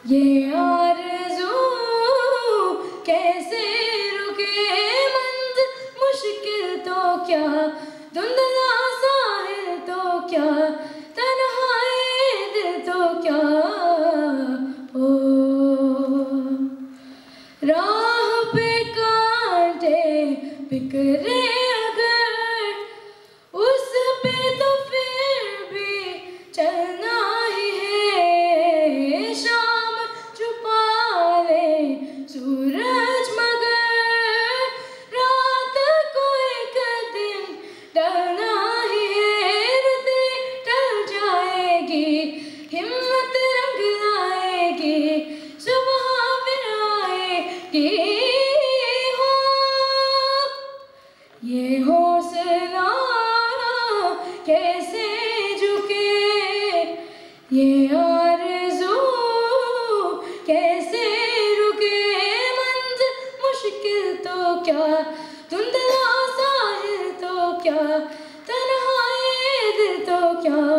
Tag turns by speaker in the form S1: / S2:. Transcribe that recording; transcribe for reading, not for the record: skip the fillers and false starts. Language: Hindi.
S1: ये आरज़ू कैसे रुके मंज़िल मुश्किल तो क्या, धुंधला साहिल तो क्या, तन्हाई दिल तो क्या हो। राह पे कांटे बिखरे अगर उस पे तो फिर भी चलना ही है। शाम छुपा ले सूरज मगर रात को एक दिन ढलना ही है। रुतें ढल जाएगी, हिम्मत रंग लाएगी, सुबह फिर आएगी हो। ये हौसला कैसे झुके, ये आरज़ू कैसे रुके मंज़िल मुश्किल तो क्या, धुंधला साहिल तो क्या, तन्हाई दिल तो क्या।